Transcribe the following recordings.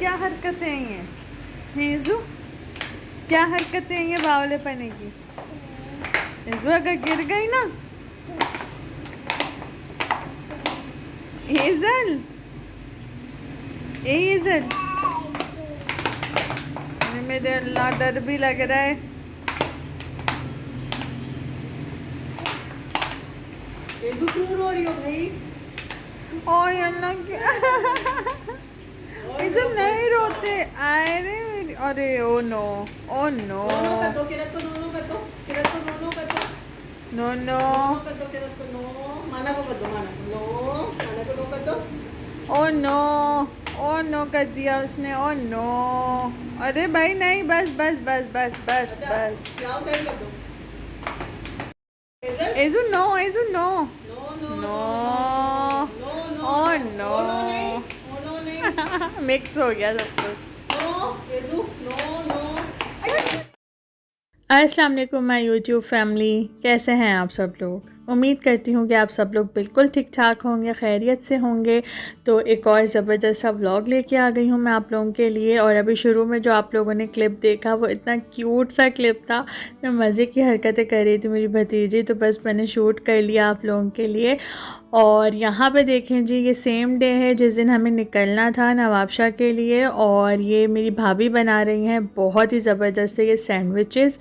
क्या हरकतें हैं ये हेजू, क्या हरकतें हैं ये बावले पने की। हेजू अगर गिर गई ना, हेजल हेजल, मेरे अल्लाह डर भी लग रहा है। हेजू क्यों रो रही हो भाई? ओए अल्लाह हेजल नहीं रोते, अरे अरे ओ नो, ओ नो, नोनो कर दो किरत को, नोनो कर दो किरत को, नोनो कर दो, नो नो, नोनो कर दो किरत को, नो माना को कर दो, माना को नो, माना को नो कर दो। ओ नो, ओ नो कर दिया उसने, ओ नो। अरे भाई नहीं, बस बस बस बस बस अच्छा बस। जाओ साइड कर दो। हेजल एजू नो, एजू no, no no no, no no no no oh no no नहीं, नो। नो नो नहीं, मिक्स हो गया सब कुछ। नो हेजू नो नो। अस्सलाम वालेकुम माय यूट्यूब फैमिली, कैसे हैं आप सब लोग। उम्मीद करती हूँ कि आप सब लोग बिल्कुल ठीक ठाक होंगे, खैरियत से होंगे। तो एक और ज़बरदस्त सा व्लॉग लेके आ गई हूँ मैं आप लोगों के लिए। और अभी शुरू में जो आप लोगों ने क्लिप देखा वो इतना क्यूट सा क्लिप था, तो मज़े की हरकतें कर रही थी मेरी भतीजी, तो बस मैंने शूट कर लिया आप लोगों के लिए। और यहाँ पे देखें जी, ये सेम डे है जिस दिन हमें निकलना था नवाबशाह के लिए। और ये मेरी भाभी बना रही हैं बहुत ही ज़बरदस्त से ये सैंडविचेस।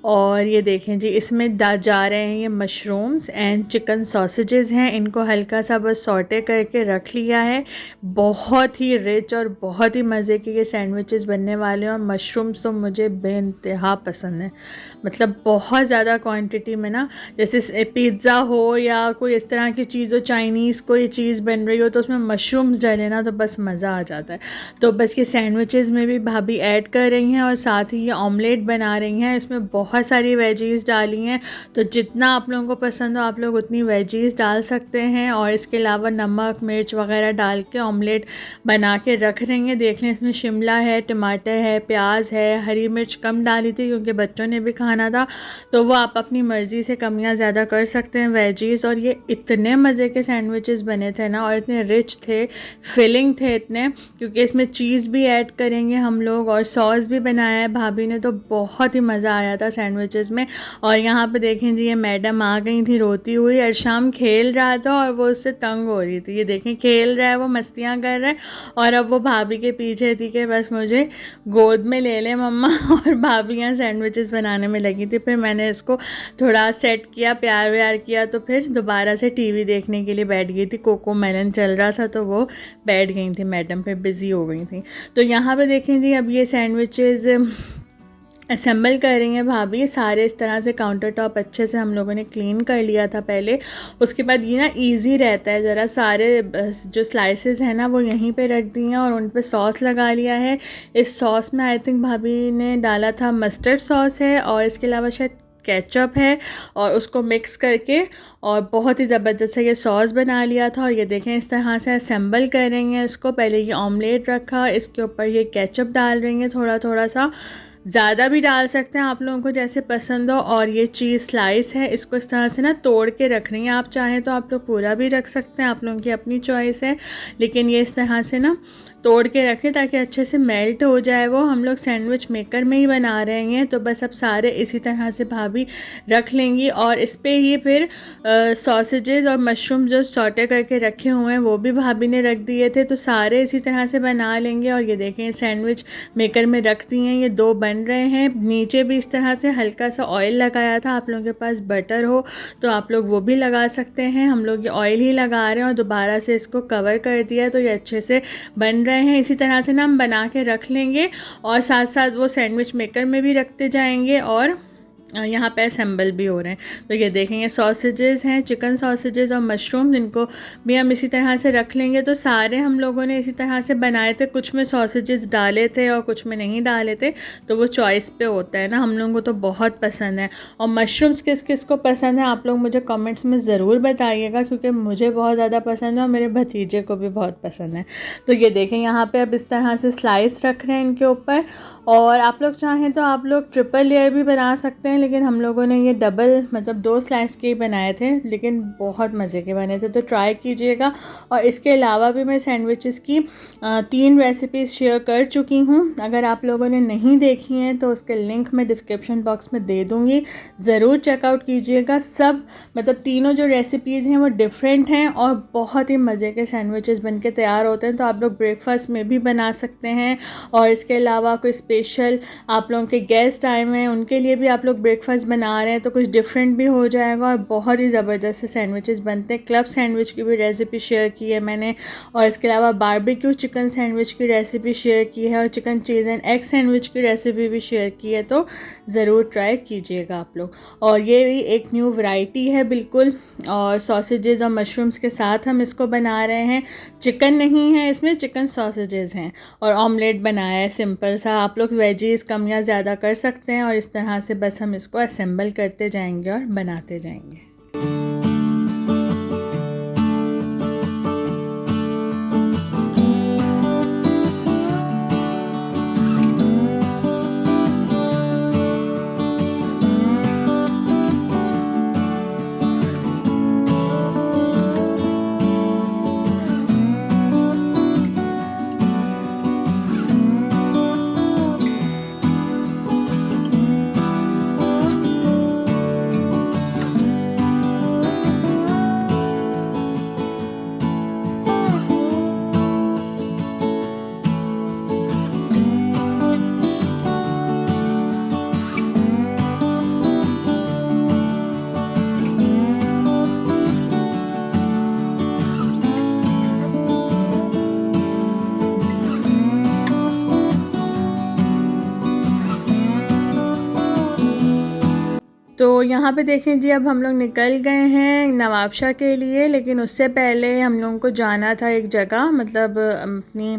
और ये देखें जी, इसमें जा रहे हैं ये मशरूम्स एंड चिकन सॉसेजेस हैं। इनको हल्का सा बस सॉटे करके रख लिया है। बहुत ही रिच और बहुत ही मज़े के ये सैंडविचेस बनने वाले हैं। और मशरूम्स तो मुझे बेइंतहा पसंद है, मतलब बहुत ज़्यादा क्वांटिटी में ना। जैसे पिज़्ज़ा हो या कोई इस तरह की चीज़ हो, चाइनीज़ कोई चीज़ बन रही हो, तो उसमें मशरूम्स डले ना तो बस मज़ा आ जाता है। तो बस ये सैंडविचेस में भी भाभी ऐड कर रही हैं और साथ ही ये ऑमलेट बना रही हैं। इसमें बहुत सारी वेजीज़ डाली हैं, तो जितना आप लोगों को पसंद हो आप लोग उतनी वेजीज़ डाल सकते हैं। और इसके अलावा नमक मिर्च वगैरह डाल के ऑमलेट बना के रख रही हैं। देख लें, इसमें शिमला है, टमाटर है, प्याज है, हरी मिर्च कम डाली थी क्योंकि बच्चों ने भी खाना था, तो वो आप अपनी मर्ज़ी से कम या ज़्यादा कर सकते हैं वेजीज़। और ये इतने मज़े के सैंडविचेस बने थे ना, और इतने रिच थे, फिलिंग थे इतने, क्योंकि इसमें चीज़ भी ऐड करेंगे हम लोग और सॉस भी बनाया है भाभी ने, तो बहुत ही मज़ा आया था सैंडविचेस में। और यहाँ पे देखें जी, ये मैडम आ गई थी रोती हुई। अर्शाम खेल रहा था और वो उससे तंग हो रही थी। ये देखें, खेल रहा है, वो मस्तियाँ कर रहा है, और अब वो भाभी के पीछे थी कि बस मुझे गोद में ले ले मम्मा। और भाभी यहाँ सैंडविचेस बनाने में लगी थी। फिर मैंने इसको थोड़ा सेट किया, प्यार व्यार किया, तो फिर दोबारा से टीवी देखने के लिए बैठ गई थी। कोको मेलन चल रहा था तो वो बैठ गई थी मैडम, फिर बिज़ी हो गई थी। तो यहाँ पे देखें जी, अब ये सैंडविचेस असेंबल कर रही हैं भाभी। सारे इस तरह से काउंटर टॉप अच्छे से हम लोगों ने क्लीन कर लिया था पहले। उसके बाद ये ना इजी रहता है ज़रा, सारे जो स्लाइसेस हैं ना वो यहीं पे रख दी हैं और उन पे सॉस लगा लिया है। इस सॉस में आई थिंक भाभी ने डाला था मस्टर्ड सॉस है, और इसके अलावा शायद केचप है, और उसको मिक्स करके और बहुत ही ज़बरदस्त से ये सॉस बना लिया था। और ये देखें, इस तरह से असेंबल कर रही हैं इसको। पहले ये ऑमलेट रखा, इसके ऊपर ये केचप डाल रही हैं थोड़ा थोड़ा सा, ज़्यादा भी डाल सकते हैं आप लोगों को जैसे पसंद हो। और ये चीज़ स्लाइस है, इसको इस तरह से ना तोड़ के रख रही हैं। आप चाहें तो आप लोग पूरा भी रख सकते हैं, आप लोगों की अपनी चॉइस है, लेकिन ये इस तरह से ना तोड़ के रखें ताकि अच्छे से मेल्ट हो जाए वो। हम लोग सैंडविच मेकर में ही बना रहे हैं, तो बस अब सारे इसी तरह से भाभी रख लेंगी। और इस पर ही फिर सॉसेजेस और मशरूम जो सॉटे करके रखे हुए हैं वो भी भाभी ने रख दिए थे, तो सारे इसी तरह से बना लेंगे। और ये देखें, सैंडविच मेकर में रख दिए हैं, ये दो बन रहे हैं। नीचे भी इस तरह से हल्का सा ऑयल लगाया था, आप लोगों के पास बटर हो तो आप लोग वो भी लगा सकते हैं। हम लोग ये ऑयल ही लगा रहे हैं और दोबारा से इसको कवर कर दिया, तो ये अच्छे से बन रहे हैं। इसी तरह से ना हम बना के रख लेंगे और साथ साथ वो सैंडविच मेकर में भी रखते जाएंगे और यहाँ पे असेंबल भी हो रहे हैं। तो ये देखेंगे, सॉसेजेस हैं, चिकन सॉसेजेस और मशरूम, इनको भी हम इसी तरह से रख लेंगे। तो सारे हम लोगों ने इसी तरह से बनाए थे, कुछ में सॉसेजेस डाले थे और कुछ में नहीं डाले थे, तो वो चॉइस पे होता है ना। हम लोगों को तो बहुत पसंद है। और मशरूम्स किस किस को पसंद है आप लोग मुझे कमेंट्स में ज़रूर बताइएगा, क्योंकि मुझे बहुत ज़्यादा पसंद है और मेरे भतीजे को भी बहुत पसंद है। तो ये देखें, यहाँ पर अब इस तरह से स्लाइस रख रहे हैं इनके ऊपर। और आप लोग चाहें तो आप लोग ट्रिपल लेयर भी बना सकते हैं, लेकिन हम लोगों ने ये डबल मतलब 2 स्लाइस के ही बनाए थे, लेकिन बहुत मज़े के बने थे, तो ट्राई कीजिएगा। और इसके अलावा भी मैं सैंडविचेस की 3 रेसिपीज़ शेयर कर चुकी हूँ। अगर आप लोगों ने नहीं देखी हैं तो उसके लिंक मैं डिस्क्रिप्शन बॉक्स में दे दूँगी, ज़रूर चेकआउट कीजिएगा। सब मतलब तीनों जो रेसिपीज़ हैं वो डिफरेंट हैं और बहुत ही मज़े के सैंडविचेस बन के तैयार होते हैं। तो आप लोग ब्रेकफास्ट में भी बना सकते हैं, और इसके अलावा कोई स्पेशल आप लोगों के गेस्ट आए हुए हैं उनके लिए भी आप लोग ब्रेकफास्ट बना रहे हैं तो कुछ डिफरेंट भी हो जाएगा, और बहुत ही ज़बरदस्त से सैंडविचेस बनते हैं। क्लब सैंडविच की भी रेसिपी शेयर की है मैंने, और इसके अलावा बारबेक्यू चिकन सैंडविच की रेसिपी शेयर की है, और chicken cheese and egg sandwich की रेसिपी भी शेयर की है, तो ज़रूर ट्राई कीजिएगा आप लोग। और ये भी एक न्यू वैरायटी है बिल्कुल, और सॉसेजेस और मशरूम्स के साथ हम इसको बना रहे हैं। चिकन नहीं है इसमें, चिकन सॉसेजेस हैं, और ऑमलेट बनाया है सिंपल सा। आप लोग वेजीज कम या ज़्यादा कर सकते हैं, और इस तरह से बस हम इसको असेंबल करते जाएंगे और बनाते जाएंगे। तो यहाँ पे देखें जी, अब हम लोग निकल गए हैं नवाबशाह के लिए, लेकिन उससे पहले हम लोगों को जाना था एक जगह, मतलब अपनी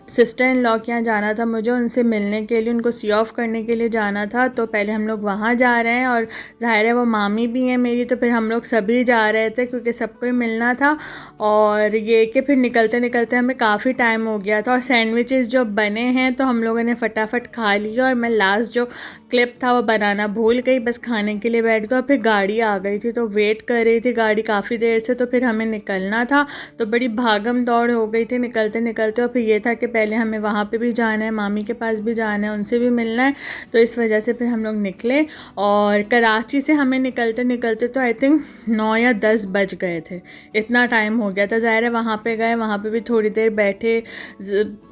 सिस्टर इन लॉ के यहाँ जाना था मुझे, उनसे मिलने के लिए, उनको सी ऑफ करने के लिए जाना था। तो पहले हम लोग वहाँ जा रहे हैं, और ज़ाहिर है वो मामी भी हैं मेरी, तो फिर हम लोग सभी जा रहे थे क्योंकि सबको ही मिलना था। और ये कि फिर निकलते निकलते हमें काफ़ी टाइम हो गया था, और सैंडविचेस जो बने हैं तो हम लोगों ने फटाफट खा लिया, और मैं लास्ट जो क्लिप था वो बनाना भूल गई, बस खाने के लिए बैठ गया। और फिर गाड़ी आ गई थी तो वेट कर रही थी गाड़ी काफ़ी देर से, तो फिर हमें निकलना था, तो बड़ी भागम दौड़ हो गई थी निकलते निकलते। और फिर ये था कि पहले हमें वहाँ पे भी जाना है, मामी के पास भी जाना है, उनसे भी मिलना है, तो इस वजह से फिर हम लोग निकले। और कराची से हमें निकलते निकलते तो आई थिंक 9 या 10 बज गए थे, इतना टाइम हो गया था। ज़ाहिर है वहाँ पे गए, वहाँ पे भी थोड़ी देर बैठे,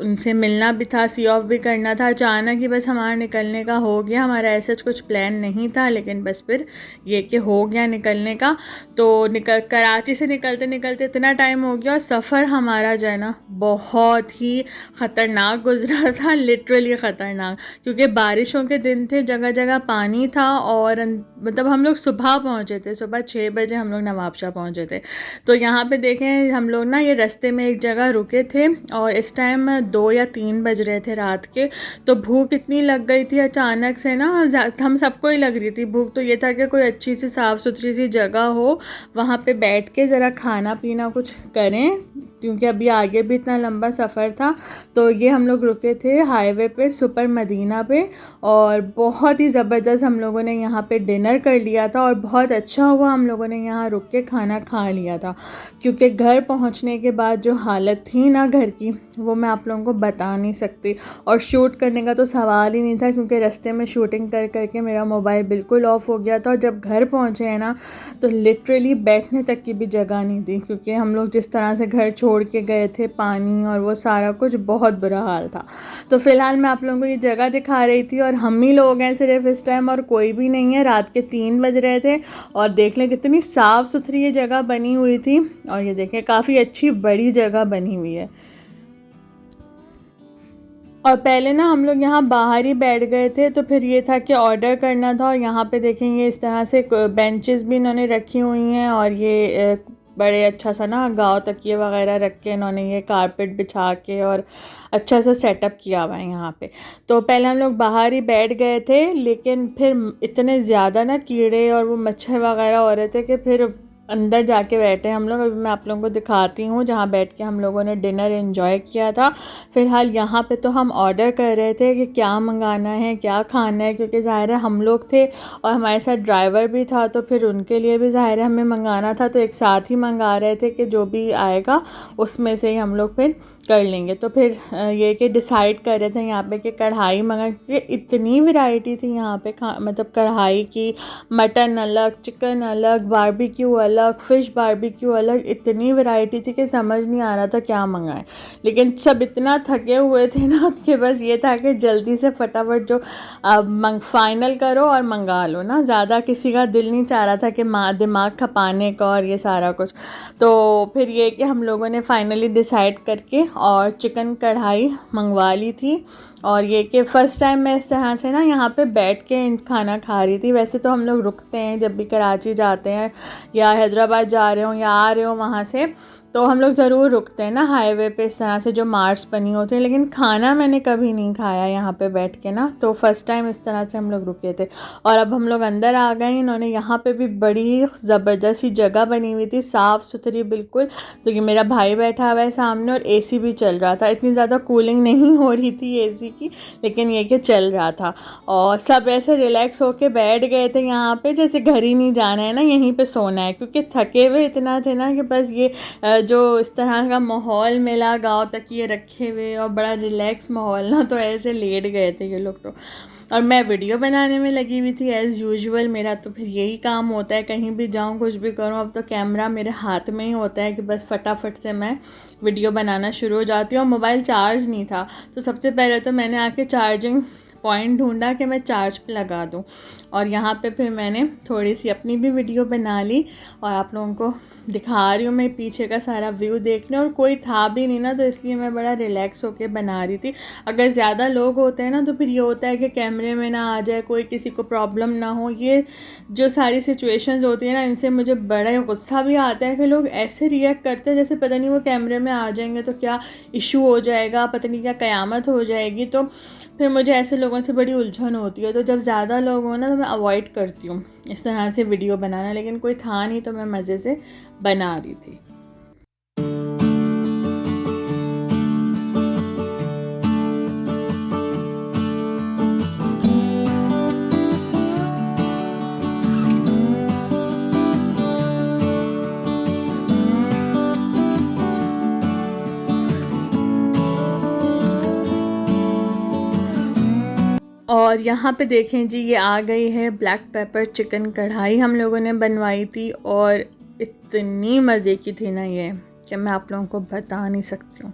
उनसे मिलना भी था, सी ऑफ भी करना था। अचानक ही बस हमारा निकलने का हो गया, हमारा ऐसा कुछ प्लान नहीं था, लेकिन बस फिर ये कि हो गया निकलने का। तो कराची से निकलते निकलते इतना टाइम हो गया, और सफ़र हमारा जो है ना बहुत ही ख़तरनाक गुजरा था, लिटरली ख़तरनाक, क्योंकि बारिशों के दिन थे, जगह जगह पानी था। और मतलब हम लोग सुबह पहुँचे थे, सुबह 6 बजे हम लोग नवाबशाह पहुँचे थे। तो यहाँ पे देखें हम लोग ना ये रास्ते में एक जगह रुके थे, और इस टाइम 2 या 3 बज रहे थे रात के। तो भूख इतनी लग गई थी अचानक से ना, हम सबको ही लग रही थी भूख। तो ये था कि कोई अच्छी सी साफ़ सुथरी सी जगह हो, वहाँ पे बैठ के ज़रा खाना पीना कुछ करें, क्योंकि अभी आगे भी इतना लंबा सफ़र था। तो ये हम लोग रुके थे हाईवे पे सुपर मदीना पे, और बहुत ही ज़बरदस्त हम लोगों ने यहाँ पे डिनर कर लिया था, और बहुत अच्छा हुआ हम लोगों ने यहाँ रुक के खाना खा लिया था, क्योंकि घर पहुँचने के बाद जो हालत थी ना घर की, वो मैं आप लोगों को बता नहीं सकती। और शूट करने का तो सवाल ही नहीं था, क्योंकि रास्ते में शूटिंग कर करके मेरा मोबाइल बिल्कुल ऑफ हो गया था। और जब घर पहुँचे हैं ना, तो लिटरली बैठने तक की भी जगह नहीं थी, क्योंकि हम लोग जिस तरह से घर छोड़ के गए थे, पानी और वो सारा कुछ, बहुत बुरा हाल था। तो फ़िलहाल मैं आप लोगों को ये जगह दिखा रही थी, और हम ही लोग हैं सिर्फ इस टाइम, और कोई भी नहीं है। रात के 3 बज रहे थे, और देख लें कितनी साफ़ सुथरी ये जगह बनी हुई थी, और ये देखें काफ़ी अच्छी बड़ी जगह बनी हुई है। और पहले ना हम लोग यहाँ बाहर ही बैठ गए थे, तो फिर ये था कि ऑर्डर करना था। और यहाँ पे देखेंगे इस तरह से बेंचेस भी इन्होंने रखी हुई हैं, और ये बड़े अच्छा सा ना गाँव तकिए वगैरह रख के इन्होंने ये कारपेट बिछा के और अच्छा सा सेटअप किया हुआ है यहाँ पे। तो पहले हम लोग बाहर ही बैठ गए थे, लेकिन फिर इतने ज़्यादा ना कीड़े और वो मच्छर वगैरह हो रहे थे कि फिर अंदर जाके बैठे हम लोग। अभी मैं आप लोगों को दिखाती हूँ जहाँ बैठ के हम लोगों ने डिनर एंजॉय किया था। फ़िलहाल यहाँ पे तो हम ऑर्डर कर रहे थे कि क्या मंगाना है, क्या खाना है, क्योंकि ज़ाहिर है हम लोग थे और हमारे साथ ड्राइवर भी था, तो फिर उनके लिए भी ज़ाहिर है हमें मंगाना था। तो एक साथ ही मंगा रहे थे कि जो भी आएगा उसमें से ही हम लोग फिर कर लेंगे। तो फिर ये कि डिसाइड कर रहे थे यहाँ पे कि कढ़ाई मंगा, क्योंकि इतनी वैरायटी थी यहाँ पे मतलब कढ़ाई की, मटन अलग, चिकन अलग, बारबेक्यू अलग, फ़िश बारबेक्यू अलग, इतनी वैरायटी थी कि समझ नहीं आ रहा था क्या मंगाएं। लेकिन सब इतना थके हुए थे ना कि बस ये था कि जल्दी से फटाफट जो फाइनल करो और मंगा लो ना। ज़्यादा किसी का दिल नहीं चाह रहा था कि दिमाग खपाने का और ये सारा कुछ। तो फिर ये कि हम लोगों ने फाइनली डिसाइड करके और चिकन कढ़ाई मंगवा ली थी। और ये कि फ़र्स्ट टाइम मैं इस तरह से ना यहाँ पे बैठ के खाना खा रही थी। वैसे तो हम लोग रुकते हैं जब भी कराची जाते हैं या हैदराबाद जा रहे हो या आ रहे हो वहाँ से, तो हम लोग ज़रूर रुकते हैं ना हाईवे पे इस तरह से जो मार्ट्स बनी होती हैं। लेकिन खाना मैंने कभी नहीं खाया यहाँ पे बैठ के ना, तो फ़र्स्ट टाइम इस तरह से हम लोग रुके थे। और अब हम लोग अंदर आ गए। इन्होंने यहाँ पे भी बड़ी ज़बरदस्त सी जगह बनी हुई थी, साफ़ सुथरी बिल्कुल। तो ये मेरा भाई बैठा हुआ है सामने और एसी भी चल रहा था। इतनी ज़्यादा कूलिंग नहीं हो रही थी एसी की, लेकिन ये कि चल रहा था। और सब ऐसे रिलैक्स होके बैठ गए थे यहाँ पे, जैसे घर ही नहीं जाना है ना, यहीं पे सोना है। क्योंकि थके हुए इतना थे ना कि बस ये जो इस तरह का माहौल मिला, गाँव तकिए रखे हुए और बड़ा रिलैक्स माहौल ना, तो ऐसे लेट गए थे ये लोग तो। और मैं वीडियो बनाने में लगी हुई थी एज़ यूजुअल। मेरा तो फिर यही काम होता है, कहीं भी जाऊँ कुछ भी करूँ, अब तो कैमरा मेरे हाथ में ही होता है कि बस फटाफट से मैं वीडियो बनाना शुरू हो जाती हूँ। और मोबाइल चार्ज नहीं था, तो सबसे पहले तो मैंने आके चार्जिंग पॉइंट ढूंढा कि मैं चार्ज पे लगा दूं। और यहाँ पे फिर मैंने थोड़ी सी अपनी भी वीडियो बना ली और आप लोगों को दिखा रही हूँ। मैं पीछे का सारा व्यू देखने, और कोई था भी नहीं ना, तो इसलिए मैं बड़ा रिलैक्स होके बना रही थी। अगर ज़्यादा लोग होते हैं ना तो फिर ये होता है कि कैमरे में ना आ जाए कोई, किसी को प्रॉब्लम ना हो। ये जो सारी सिचुएशंस होती है ना, इनसे मुझे बड़ा गुस्सा भी आता है कि लोग ऐसे रिएक्ट करते हैं जैसे पता नहीं वो कैमरे में आ जाएंगे तो क्या इशू हो जाएगा, पता नहीं क्या क़यामत हो जाएगी। तो फिर मुझे ऐसे लोगों से बड़ी उलझन होती है। तो जब ज़्यादा लोग हो ना तो मैं अवॉइड करती हूँ इस तरह से वीडियो बनाना। लेकिन कोई था नहीं तो मैं मज़े से बना रही थी। और यहाँ पे देखें जी, ये आ गई है ब्लैक पेपर चिकन कढ़ाई, हम लोगों ने बनवाई थी। और इतनी मज़े की थी ना ये कि मैं आप लोगों को बता नहीं सकती हूँ।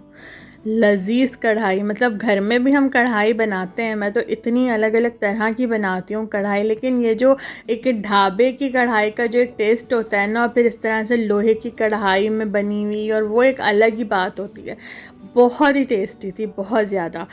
लजीज कढ़ाई, मतलब घर में भी हम कढ़ाई बनाते हैं, मैं तो इतनी अलग अलग तरह की बनाती हूँ कढ़ाई, लेकिन ये जो एक ढाबे की कढ़ाई का जो एक टेस्ट होता है ना, और फिर इस तरह से लोहे की कढ़ाई में बनी हुई, और वो एक अलग ही बात होती है। बहुत ही टेस्टी थी, बहुत ज़्यादा।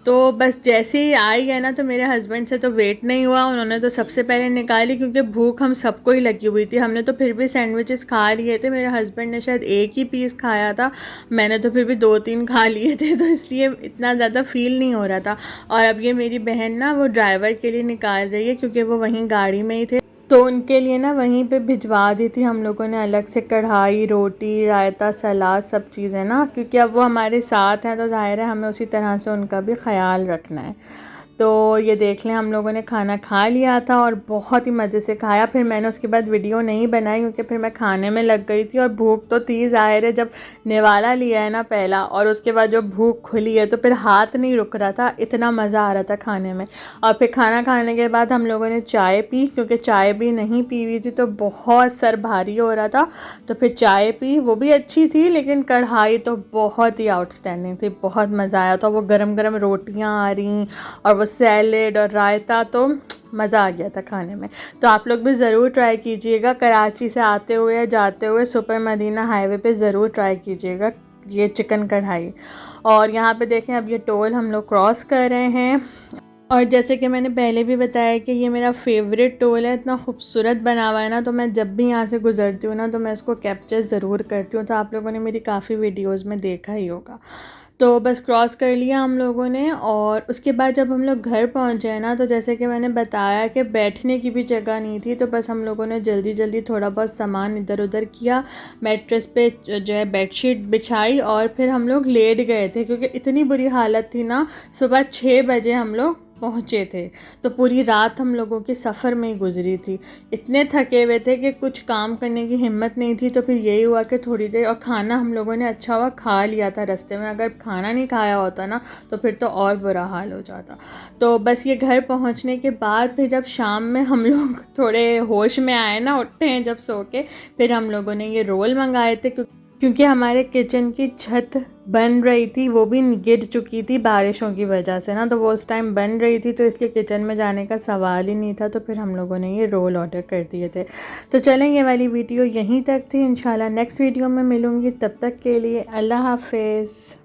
तो बस जैसे ही आई है ना, तो मेरे हस्बैंड से तो वेट नहीं हुआ, उन्होंने तो सबसे पहले निकाली, क्योंकि भूख हम सबको ही लगी हुई थी। हमने तो फिर भी सैंडविचेस खा लिए थे, मेरे हस्बैंड ने शायद एक ही पीस खाया था, मैंने तो फिर भी 2-3 खा लिए थे, तो इसलिए इतना ज़्यादा फील नहीं हो रहा था। और अब ये मेरी बहन ना वो ड्राइवर के लिए निकाल रही है, क्योंकि वो वहीं गाड़ी में ही थे, तो उनके लिए ना वहीं पे भिजवा दी थी हम लोगों ने अलग से कढ़ाई, रोटी, रायता, सलाद, सब चीज़ें ना, क्योंकि अब वो हमारे साथ हैं तो ज़ाहिर है हमें उसी तरह से उनका भी ख्याल रखना है। तो ये देख लें, हम लोगों ने खाना खा लिया था और बहुत ही मज़े से खाया। फिर मैंने उसके बाद वीडियो नहीं बनाई, क्योंकि फिर मैं खाने में लग गई थी, और भूख तो थी ज़ाहिर है, जब निवाला लिया है ना पहला, और उसके बाद जो भूख खुली है तो फिर हाथ नहीं रुक रहा था, इतना मज़ा आ रहा था खाने में। और फिर खाना खाने के बाद हम लोगों ने चाय पी, क्योंकि चाय भी नहीं पी हुई थी तो बहुत सर भारी हो रहा था, तो फिर चाय पी, वो भी अच्छी थी। लेकिन कढ़ाई तो बहुत ही आउटस्टैंडिंग थी, बहुत मज़ा आया था। वो गरम गरम रोटियाँ आ रही और वो सैलेड और रायता, तो मज़ा आ गया था खाने में। तो आप लोग भी ज़रूर ट्राई कीजिएगा, कराची से आते हुए या जाते हुए सुपर मदीना हाईवे पे ज़रूर ट्राई कीजिएगा ये चिकन कढ़ाई। और यहाँ पे देखें, अब ये टोल हम लोग क्रॉस कर रहे हैं, और जैसे कि मैंने पहले भी बताया कि ये मेरा फेवरेट टोल है, इतना खूबसूरत बना हुआ है ना, तो मैं जब भी यहाँ से गुज़रती हूँ ना तो मैं इसको कैप्चर ज़रूर करती हूँ। तो आप लोगों ने मेरी काफ़ी वीडियोज़ में देखा ही होगा। तो बस क्रॉस कर लिया हम लोगों ने। और उसके बाद जब हम लोग घर पहुँचे ना, तो जैसे कि मैंने बताया कि बैठने की भी जगह नहीं थी, तो बस हम लोगों ने जल्दी जल्दी थोड़ा बहुत सामान इधर उधर किया, मैट्रेस पे जो है बेडशीट बिछाई और फिर हम लोग लेट गए थे, क्योंकि इतनी बुरी हालत थी ना। सुबह 6 बजे हम लोग पहुँचे थे, तो पूरी रात हम लोगों की सफ़र में ही गुजरी थी। इतने थके हुए थे कि कुछ काम करने की हिम्मत नहीं थी। तो फिर यही हुआ कि थोड़ी देर, और खाना हम लोगों ने अच्छा हुआ खा लिया था रास्ते में, अगर खाना नहीं खाया होता ना तो फिर तो और बुरा हाल हो जाता। तो बस ये घर पहुंचने के बाद फिर जब शाम में हम लोग थोड़े होश में आए ना, उठे हैं जब सो के, फिर हम लोगों ने ये रोल मंगाए थे, क्योंकि हमारे किचन की छत बन रही थी, वो भी गिर चुकी थी बारिशों की वजह से ना, तो वो उस टाइम बन रही थी, तो इसलिए किचन में जाने का सवाल ही नहीं था। तो फिर हम लोगों ने ये रोल ऑर्डर कर दिए थे। तो चलें, ये वाली वीडियो यहीं तक थी। इंशाल्लाह नेक्स्ट वीडियो में मिलूँगी, तब तक के लिए अल्लाह हाफिज़।